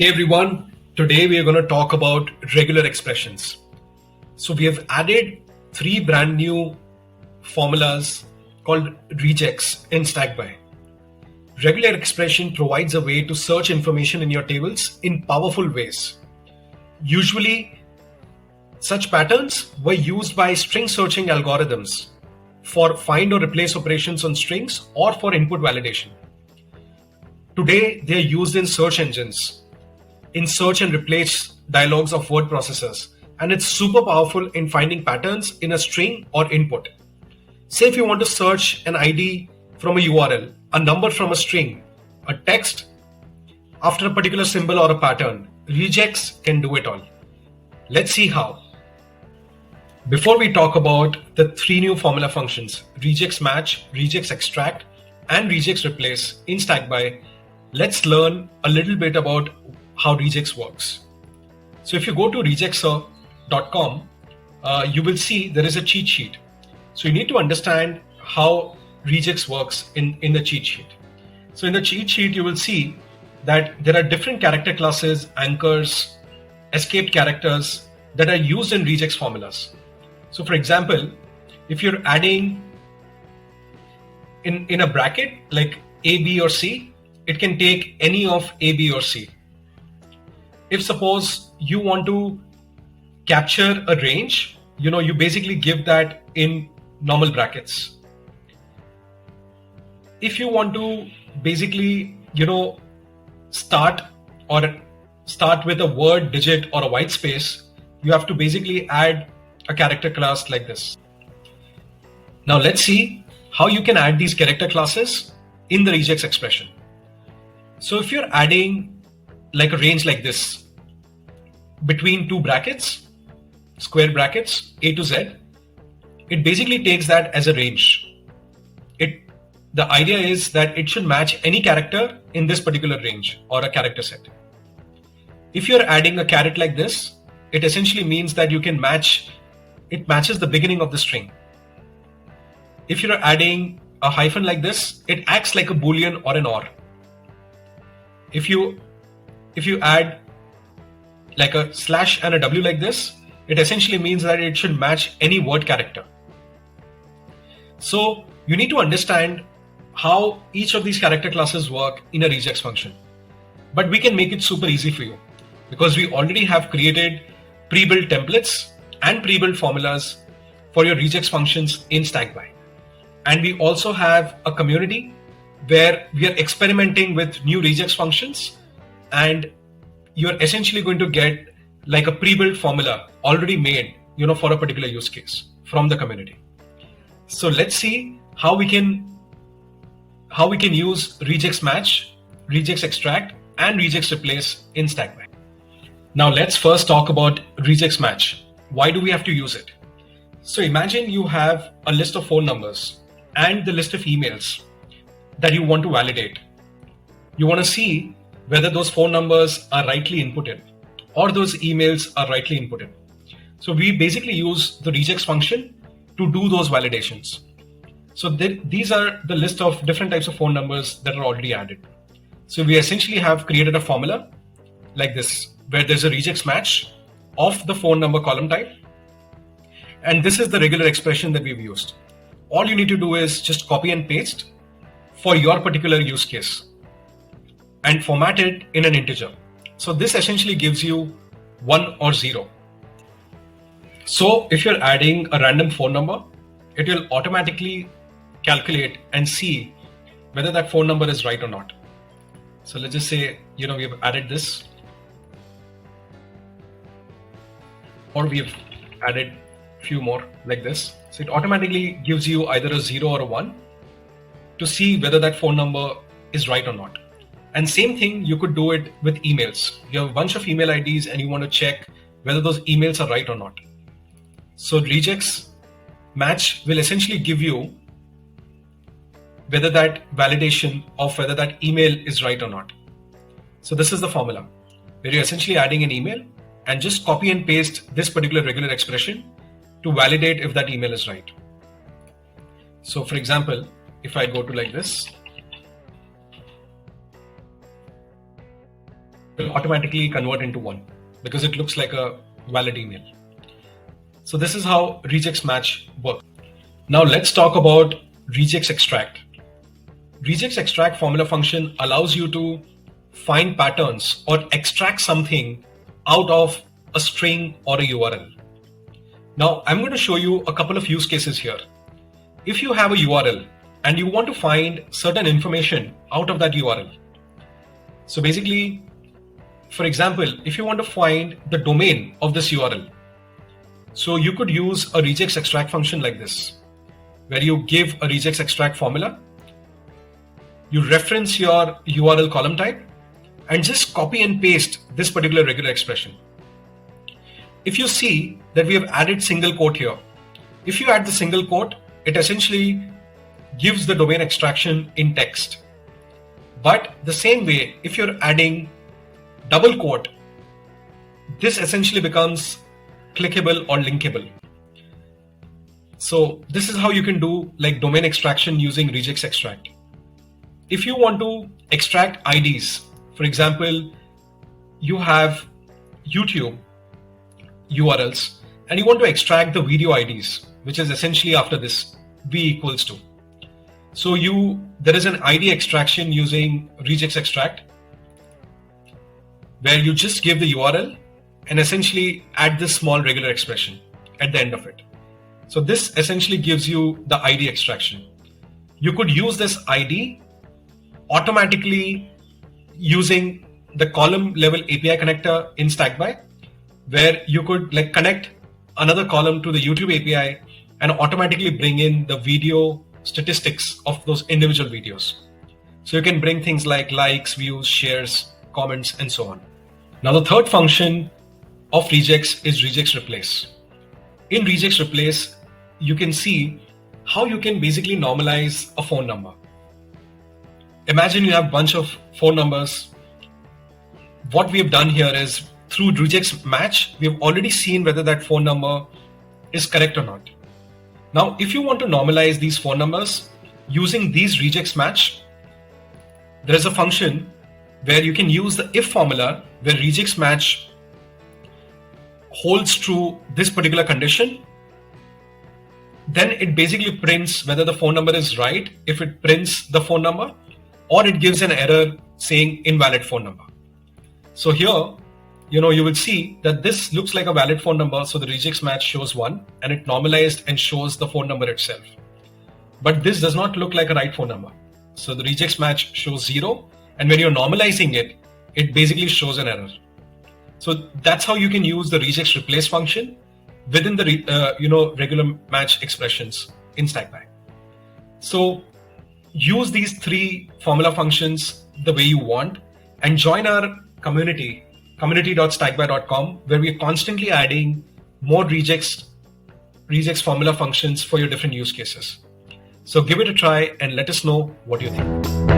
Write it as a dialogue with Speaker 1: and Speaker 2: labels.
Speaker 1: Hey everyone, today we are going to talk about regular expressions. So we have added three brand new formulas called REGEX in Stackby. Regular expression provides a way to search information in your tables in powerful ways. Usually, such patterns were used by string searching algorithms for find or replace operations on strings or for input validation. Today, they are used in search engines, in search and replace dialogues of word processors, and it's super powerful in finding patterns in a string or input. Say if you want to search an ID from a URL, a number from a string, a text after a particular symbol or a pattern, REGEX can do it all. Let's see how. Before we talk about the three new formula functions, REGEX Match, REGEX Extract, and REGEX Replace in Stackby, let's learn a little bit about how REGEX works. So if you go to regex.com, you will see there is a cheat sheet. So you need to understand how REGEX works in the cheat sheet. So in the cheat sheet, you will see that there are different character classes, anchors, escaped characters that are used in REGEX formulas. So for example, if you're adding in a bracket like A, B, or C, it can take any of A, B, or C. If suppose you want to capture a range, you basically give that in normal brackets. If you want to basically, start with a word, digit, or a white space, you have to basically add a character class like this. Now let's see how you can add these character classes in the REGEX expression. So if you're adding like a range like this between two brackets, square brackets, A to Z, it basically takes that as a range. The idea is that it should match any character in this particular range or a character set. If you're adding a caret like this, it essentially means that it matches the beginning of the string. If you're adding a hyphen like this, it acts like a boolean or an OR. If you add like a slash and a W like this, it essentially means that it should match any word character. So you need to understand how each of these character classes work in a REGEX function. But we can make it super easy for you because we already have created pre-built templates and pre-built formulas for your REGEX functions in Stackby. And we also have a community where we are experimenting with new REGEX functions, and you're essentially going to get like a pre-built formula already made, for a particular use case from the community. So let's see how we can use REGEX Match, REGEX Extract, and REGEX Replace in Stackby. Now let's first talk about REGEX Match. Why do we have to use it? So imagine you have a list of phone numbers and the list of emails that you want to validate. You want to see whether those phone numbers are rightly inputted or those emails are rightly inputted. So we basically use the REGEX function to do those validations. So these are the list of different types of phone numbers that are already added. So we essentially have created a formula like this, where there's a REGEX match of the phone number column type. And this is the regular expression that we've used. All you need to do is just copy and paste for your particular use case and format it in an integer. So this essentially gives you 1 or 0. So if you're adding a random phone number, it will automatically calculate and see whether that phone number is right or not. So let's just say, we've added this, or we've added a few more like this. So it automatically gives you either a 0 or a 1 to see whether that phone number is right or not. And same thing, you could do it with emails. You have a bunch of email IDs and you want to check whether those emails are right or not. So REGEX Match will essentially give you whether that validation of whether that email is right or not. So this is the formula where you're essentially adding an email and just copy and paste this particular regular expression to validate if that email is right. So for example, if I go to like this, will automatically convert into 1 because it looks like a valid email. So this is how REGEX Match works. Now let's talk about REGEX Extract. REGEX Extract formula function allows you to find patterns or extract something out of a string or a URL. Now I'm going to show you a couple of use cases here. If you have a URL and you want to find certain information out of that URL. So basically, for example, if you want to find the domain of this URL, so you could use a REGEX Extract function like this, where you give a REGEX Extract formula, you reference your URL column type, and just copy and paste this particular regular expression. If you see that we have added single quote here, if you add the single quote, it essentially gives the domain extraction in text. But the same way, if you're adding double quote, this essentially becomes clickable or linkable. So this is how you can do like domain extraction using REGEX Extract. If you want to extract IDs, for example, you have YouTube URLs and you want to extract the video IDs, which is essentially after this v equals to. So there is an ID extraction using REGEX Extract where you just give the URL and essentially add this small regular expression at the end of it. So this essentially gives you the ID extraction. You could use this ID automatically using the column level API connector in Stackby, where you could like connect another column to the YouTube API and automatically bring in the video statistics of those individual videos. So you can bring things like likes, views, shares, comments, and so on. Now the third function of REGEX is REGEX Replace. In REGEX Replace, you can see how you can basically normalize a phone number. Imagine you have a bunch of phone numbers. What we have done here is through REGEX Match, we have already seen whether that phone number is correct or not. Now, if you want to normalize these phone numbers using these REGEX Match, there is a function where you can use the if formula where REGEX Match holds true this particular condition. Then it basically prints whether the phone number is right if it prints the phone number, or it gives an error saying invalid phone number. So here, you will see that this looks like a valid phone number. So the REGEX Match shows 1 and it normalized and shows the phone number itself. But this does not look like a right phone number. So the REGEX Match shows 0. And when you're normalizing it, it basically shows an error. So that's how you can use the REGEX Replace function within the regular match expressions in Stackby. So use these 3 formula functions the way you want and join our community.stackby.com, where we're constantly adding more REGEX formula functions for your different use cases. So give it a try and let us know what you think.